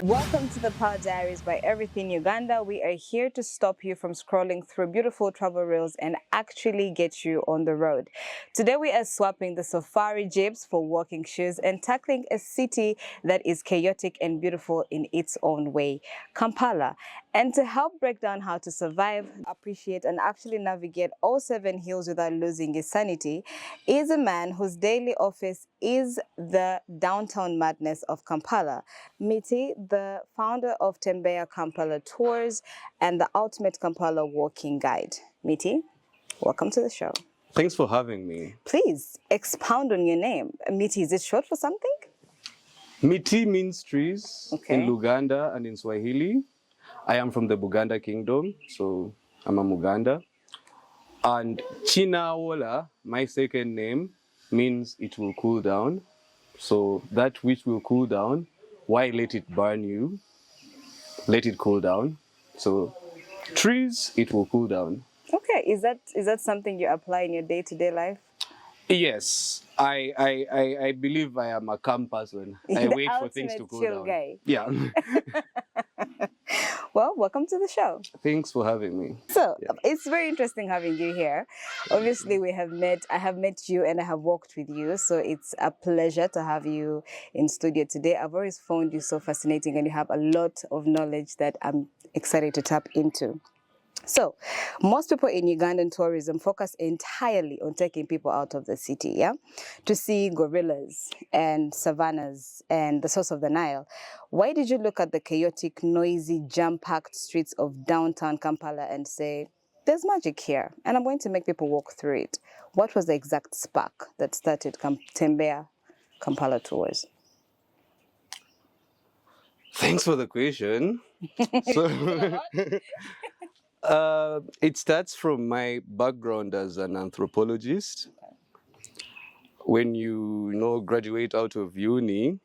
Welcome to the Power Diaries by Everything Uganda. We are here to stop you from scrolling through beautiful travel reels and actually get you on the road. Today we are swapping the safari jeeps for walking shoes and tackling a city that is chaotic and beautiful in its own way, Kampala. And to help break down how to survive, appreciate, and actually navigate all 7 hills without losing his sanity is a man whose daily office is the downtown madness of Kampala. Miti, the founder of Tembea Kampala Tours and the ultimate Kampala walking guide. Miti, welcome to the show. Thanks for having me. Please expound on your name. Miti, is it short for something? Miti means trees in Okay. Luganda and in Swahili. I am from the Buganda kingdom, so I'm a Muganda. And Chinawola, my second name, means it will cool down. So that which will cool down, why let it burn you? Let it cool down. So trees, it will cool down. Okay, is that something you apply in your day-to-day life? Yes, I believe I am a calm person. I The wait for things to ultimate cool chill down. guy. Yeah. Well, welcome to the show. Thanks for having me. So Yeah. it's very interesting having you here. Obviously, I have met you and I have worked with you. So it's a pleasure to have you in studio today. I've always found you so fascinating and you have a lot of knowledge that I'm excited to tap into. So, most people in Ugandan tourism focus entirely on taking people out of the city, yeah? To see gorillas and savannas and the source of the Nile. Why did you look at the chaotic, noisy, jam-packed streets of downtown Kampala and say, there's magic here, and I'm going to make people walk through it? What was the exact spark that started Tembea Kampala tours? Thanks for the question. So, it starts from my background as an anthropologist. When you graduate out of uni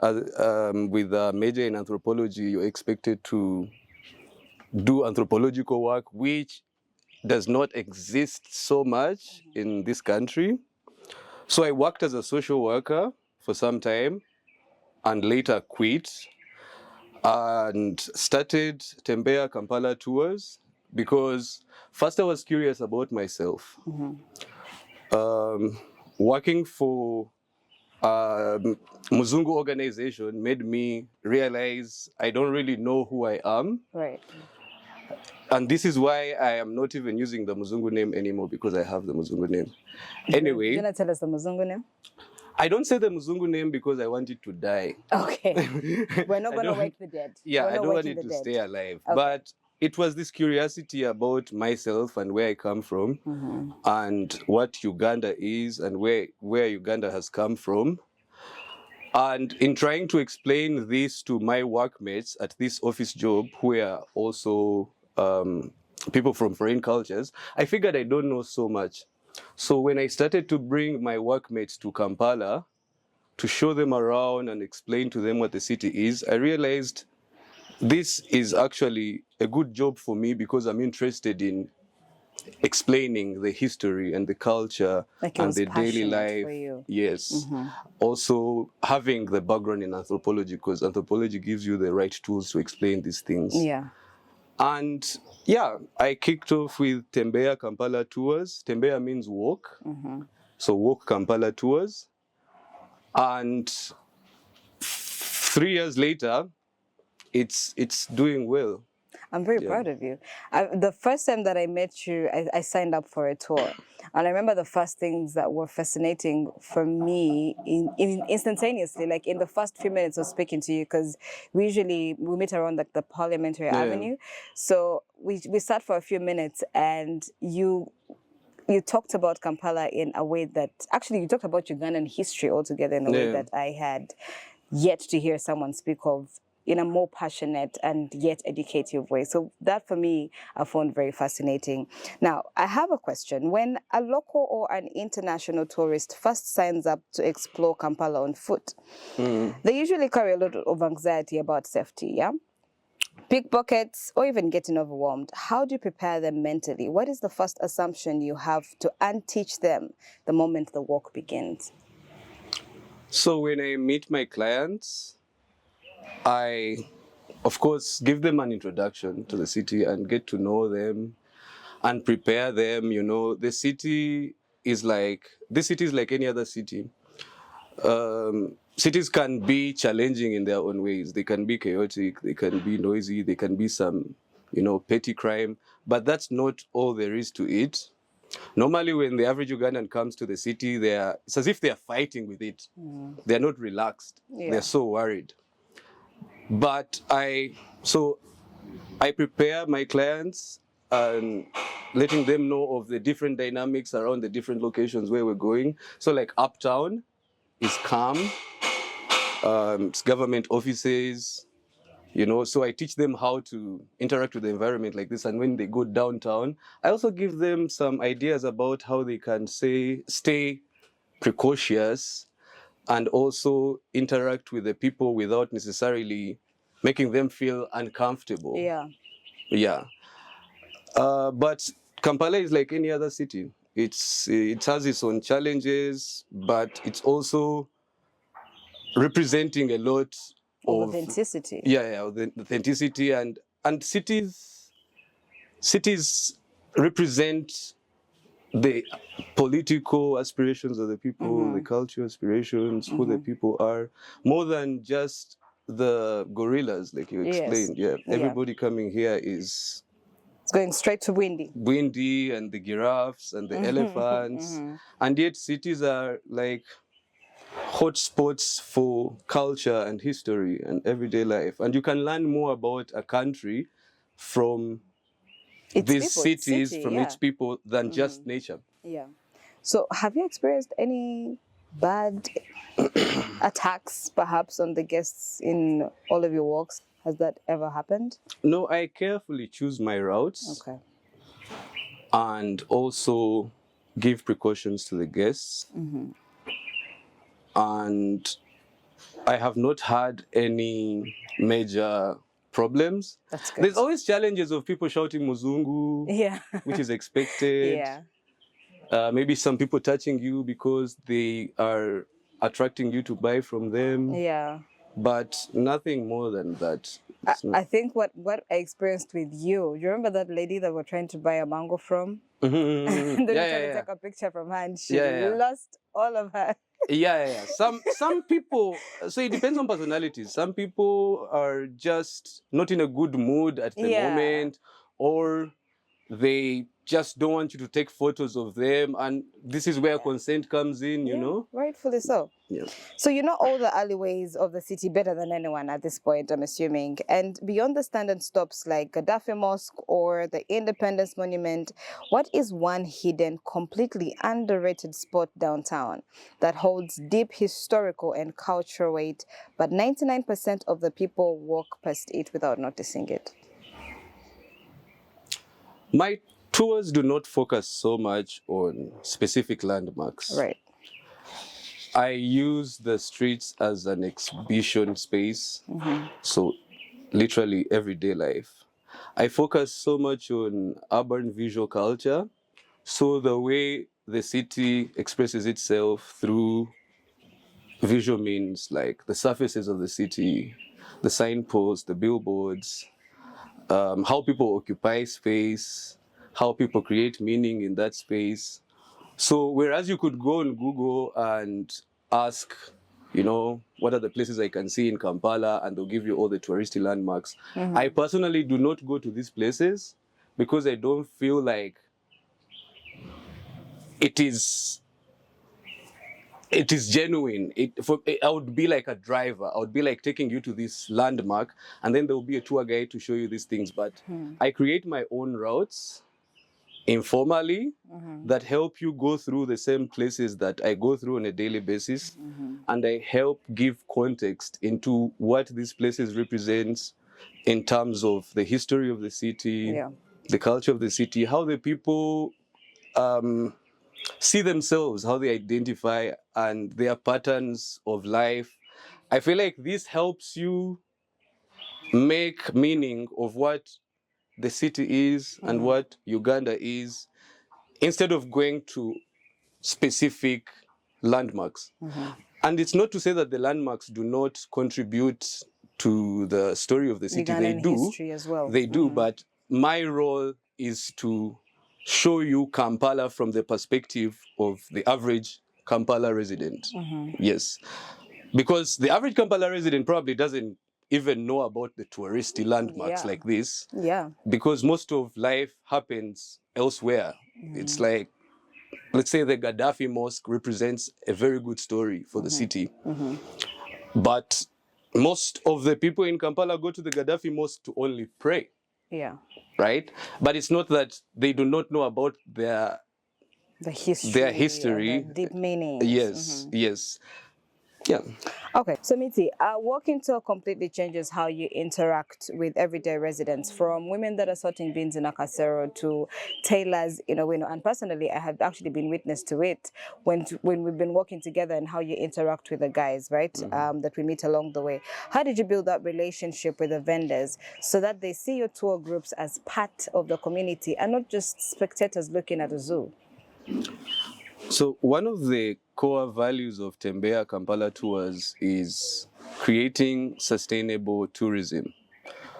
with a major in anthropology, you're expected to do anthropological work, which does not exist so much in this country. So I worked as a social worker for some time and later quit and started Tembea Kampala tours because first I was curious about myself. Working for a Muzungu organization made me realize I don't really know who I am. Right. And this is why I am not even using the Muzungu name anymore because I have the Muzungu name. Anyway, You want to tell us the Muzungu name? I don't say the Muzungu name because I want it to die. Okay. We're not going to wake the dead. Yeah, We're I not don't want waking it the to dead. stay alive. Okay. But it was this curiosity about myself and where I come from and what Uganda is and where Uganda has come from. And in trying to explain this to my workmates at this office job, who are also people from foreign cultures, I figured I don't know so much. So when I started to bring my workmates to Kampala to show them around and explain to them what the city is, I realized this is actually a good job for me because I'm interested in explaining the history and the culture Like it and was the daily passionate life. for you. Yes. Also having the background in anthropology because anthropology gives you the right tools to explain these things. Yeah. And yeah, I kicked off with Tembea Kampala tours. Tembea means walk. So walk Kampala tours. And 3 years later, it's doing well. I'm very proud of you. The first time that I met you, I signed up for a tour. And I remember the first things that were fascinating for me instantaneously, like in the first few minutes of speaking to you, because we meet around like the Parliamentary Avenue. So we sat for a few minutes and you talked about Kampala in a way that, actually you talked about Ugandan history altogether in a way that I had yet to hear someone speak of in a more passionate and yet educative way. So that for me, I found very fascinating. Now, I have a question. When a local or an international tourist first signs up to explore Kampala on foot, they usually carry a lot of anxiety about safety, yeah? Pickpockets, or even getting overwhelmed. How do you prepare them mentally? What is the first assumption you have to unteach them the moment the walk begins? So when I meet my clients, I, of course, give them an introduction to the city and get to know them and prepare them. You know, this city is like any other city. Cities can be challenging in their own ways. They can be chaotic, they can be noisy, they can be some, petty crime, but that's not all there is to it. Normally, when the average Ugandan comes to the city, it's as if they're fighting with it. They're not relaxed. Yeah. They're so worried. But so I prepare my clients and letting them know of the different dynamics around the different locations where we're going. So like uptown is calm, it's government offices, so I teach them how to interact with the environment like this. And when they go downtown, I also give them some ideas about how they can stay precautious and also interact with the people without necessarily making them feel uncomfortable. Yeah. Yeah. But Kampala is like any other city. It has its own challenges, but it's also representing a lot of authenticity. Yeah, the authenticity and cities represent the political aspirations of the people, the cultural aspirations, who the people are, more than just the gorillas, like you explained. Yes. Yeah, everybody coming here is It's going straight to windy and the giraffes and the elephants, and yet cities are like hotspots for culture and history and everyday life. And you can learn more about a country from these cities, its people, than just nature. Yeah. So have you experienced any bad attacks perhaps on the guests in all of your walks? Has that ever happened? No, I carefully choose my routes. Okay. And also give precautions to the guests. And I have not had any major problems. That's good. There's always challenges of people shouting Muzungu, Yeah. which is expected. Yeah. Maybe some people touching you because they are attracting you to buy from them. Yeah. But nothing more than that. I think what I experienced with you remember that lady that we're trying to buy a mango from? And then we tried to take a picture from her and she lost all of her. Yeah. Some people, so it depends on personalities. Some people are just not in a good mood at the moment, or they just don't want you to take photos of them, and this is where consent comes in, you know? Rightfully so. Yeah. So you know all the alleyways of the city better than anyone at this point, I'm assuming. And beyond the standard stops like Gaddafi Mosque or the Independence Monument, what is one hidden, completely underrated spot downtown that holds deep historical and cultural weight, but 99% of the people walk past it without noticing it? My tours do not focus so much on specific landmarks. Right. I use the streets as an exhibition space. So literally everyday life. I focus so much on urban visual culture. So the way the city expresses itself through visual means, like the surfaces of the city, the signposts, the billboards, how people occupy space, how people create meaning in that space. So whereas you could go on Google and ask, what are the places I can see in Kampala, and they'll give you all the touristy landmarks. I personally do not go to these places because I don't feel like it is genuine. I would be like a driver. I would be like taking you to this landmark, and then there will be a tour guide to show you these things. But I create my own routes informally that help you go through the same places that I go through on a daily basis. And I help give context into what these places represent in terms of the history of the city, the culture of the city, how the people see themselves, how they identify, and their patterns of life. I feel like this helps you make meaning of what the city is and what Uganda is, instead of going to specific landmarks. And it's not to say that the landmarks do not contribute to the story of the city. They Ugandan do. history as well. They do, but my role is to show you Kampala from the perspective of the average Kampala resident. Yes. Because the average Kampala resident probably doesn't even know about the touristy landmarks Yeah. like this. Yeah. Because most of life happens elsewhere. It's like, let's say the Gaddafi Mosque represents a very good story for the city. But most of the people in Kampala go to the Gaddafi Mosque to only pray, Yeah. right? But it's not that they do not know about their history. The deep meanings. Yes, yes. Yeah. Okay, so Miti, walking tour completely changes how you interact with everyday residents, from women that are sorting beans in Akasero to tailors in Owino. And personally, I have actually been witness to it when we've been working together and how you interact with the guys, right? That we meet along the way. How did you build that relationship with the vendors so that they see your tour groups as part of the community and not just spectators looking at a zoo? So one of the core values of Tembea Kampala Tours is creating sustainable tourism.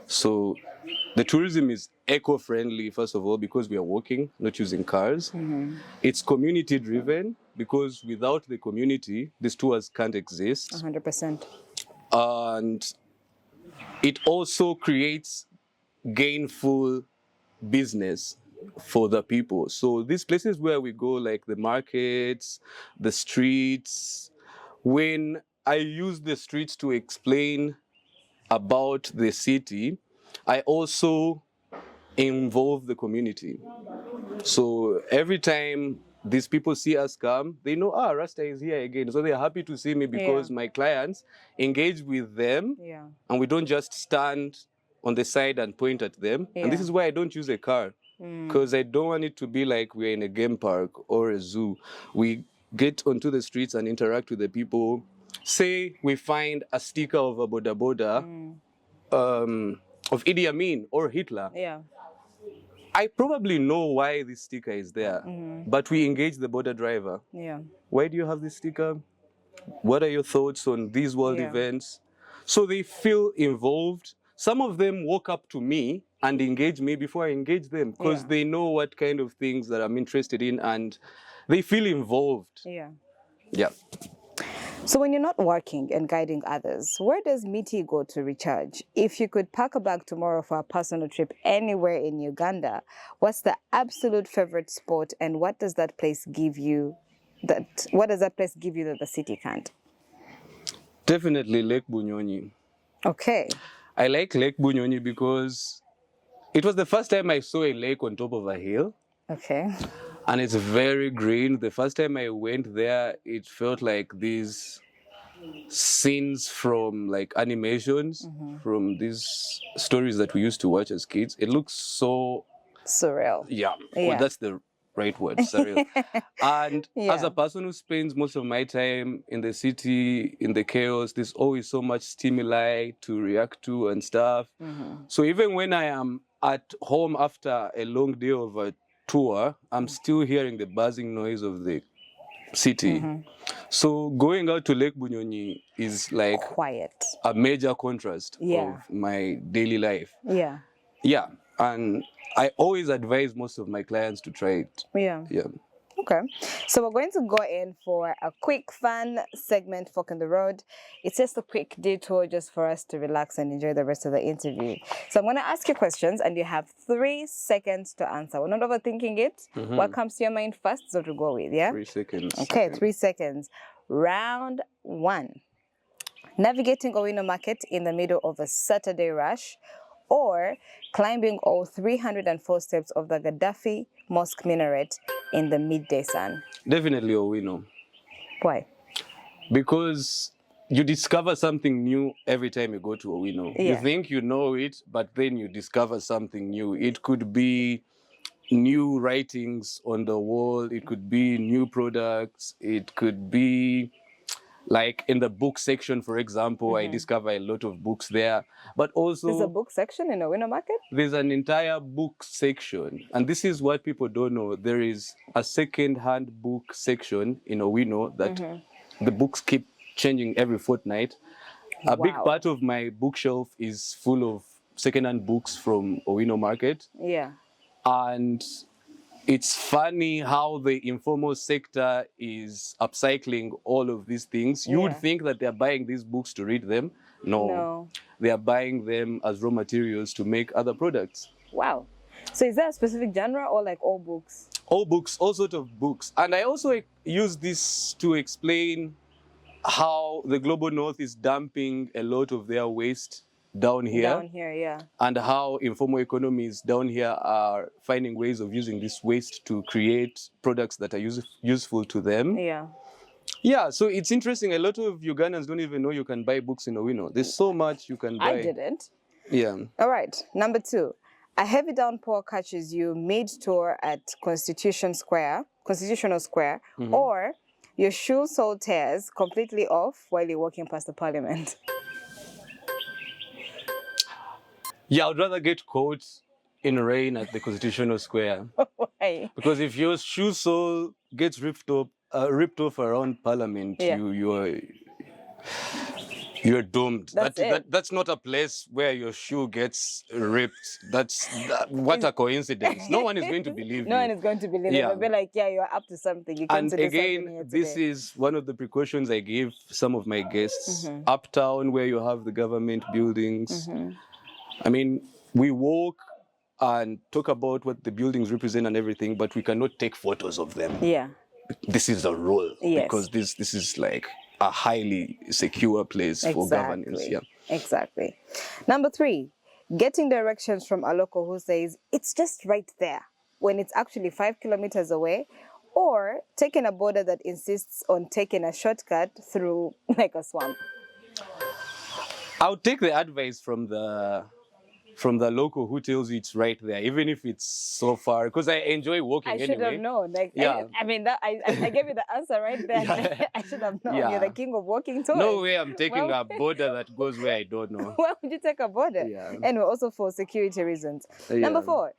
So the tourism is eco-friendly, first of all, because we are walking, not using cars. It's community-driven, because without the community, these tours can't exist. 100%. And it also creates gainful business for the people. So these places where we go, like the markets, the streets, when I use the streets to explain about the city, I also involve the community. So every time these people see us come, they know, Rasta is here again. So they're happy to see me because my clients engage with them, and we don't just stand on the side and point at them. And this is why I don't use a car, because I don't want it to be like we're in a game park or a zoo. We get onto the streets and interact with the people. Say we find a sticker of a Boda Boda of Idi Amin or Hitler. I probably know why this sticker is there, but we engage the border driver. Why do you have this sticker? What are your thoughts on these world events? So they feel involved. Some of them walk up to me and engage me before I engage them, because they know what kind of things that I'm interested in, and they feel involved. Yeah. So when you're not working and guiding others, where does Miti go to recharge? If you could pack a bag tomorrow for a personal trip anywhere in Uganda, what's the absolute favorite spot, and what does that place give you that the city can't? Definitely Lake Bunyonyi. Okay. I like Lake Bunyonyi because it was the first time I saw a lake on top of a hill. Okay. And it's very green. The first time I went there, it felt like these scenes from like animations, from these stories that we used to watch as kids. It looks so surreal. Yeah. Well, that's the right word, surreal. And as a person who spends most of my time in the city, in the chaos, there's always so much stimuli to react to and stuff. So even when I am at home after a long day of a tour, I'm still hearing the buzzing noise of the city. So going out to Lake Bunyonyi is like quiet, a major contrast of my daily life. Yeah. And I always advise most of my clients to try it. Okay. So we're going to go in for a quick fun segment, Fork in the Road. It's just a quick detour just for us to relax and enjoy the rest of the interview. So I'm going to ask you questions and you have 3 seconds to answer. We're not overthinking it. What comes to your mind first is what to go with, 3 seconds. Okay, 3 seconds. Round 1. Navigating Owino Market in the middle of a Saturday rush, or climbing all 304 steps of the Gaddafi Mosque minaret in the midday sun? Definitely Owino. Why? Because you discover something new every time you go to Owino. You think you know it, but then you discover something new. It could be new writings on the wall. It could be new products. It could be like in the book section, for example, I discover a lot of books there. But also, there's a book section in Owino Market? There's an entire book section. And this is what people don't know. There is a second-hand book section in Owino that the books keep changing every fortnight. A big Wow. part of my bookshelf is full of secondhand books from Owino Market. Yeah. And it's funny how the informal sector is upcycling all of these things. You would Yeah. think that they're buying these books to read them. No. They are buying them as raw materials to make other products. Wow. So is there a specific genre or like all books? All books, all sorts of books. And I also use this to explain how the global north is dumping a lot of their waste down here. Down here, yeah. And how informal economies down here are finding ways of using this waste to create products that are useful to them. Yeah. Yeah, so it's interesting. A lot of Ugandans don't even know you can buy books in Owino. There's so much you can buy. I didn't. Yeah. All right. Number 2. A heavy downpour catches you mid-tour at Constitutional Square, or your shoe sole tears completely off while you're walking past the parliament. Yeah, I'd rather get caught in rain at the Constitutional Square. Why? Because if your shoe sole gets ripped off around Parliament, Yeah. you're doomed. That's That's not a place where your shoe gets ripped. What a coincidence. No one is going to believe No you. one is going to believe it. Yeah. They'll be like, yeah, you're up to something. You came And to do something again, here this today. is one of the precautions I give some of my guests. Uptown, where you have the government buildings. I mean, we walk and talk about what the buildings represent and everything, but we cannot take photos of them. Yeah. This is the rule. Yes. Because this is like a highly secure place for governance. Yeah. Exactly. Number 3, getting directions from a local who says it's just right there when it's actually 5 kilometers away, or taking a border that insists on taking a shortcut through like a swamp. I'll take the advice from the local who tells you it's right there, even if it's so far, because I enjoy walking I anyway. should have known. Like, Yeah. I mean, that I gave you the answer right there. Yeah. I should have known. Yeah. You're the king of walking tours. No way I'm taking Well- a border that goes where I don't know. Why would you take a border? Yeah. And also for security reasons. Yeah. Number 4,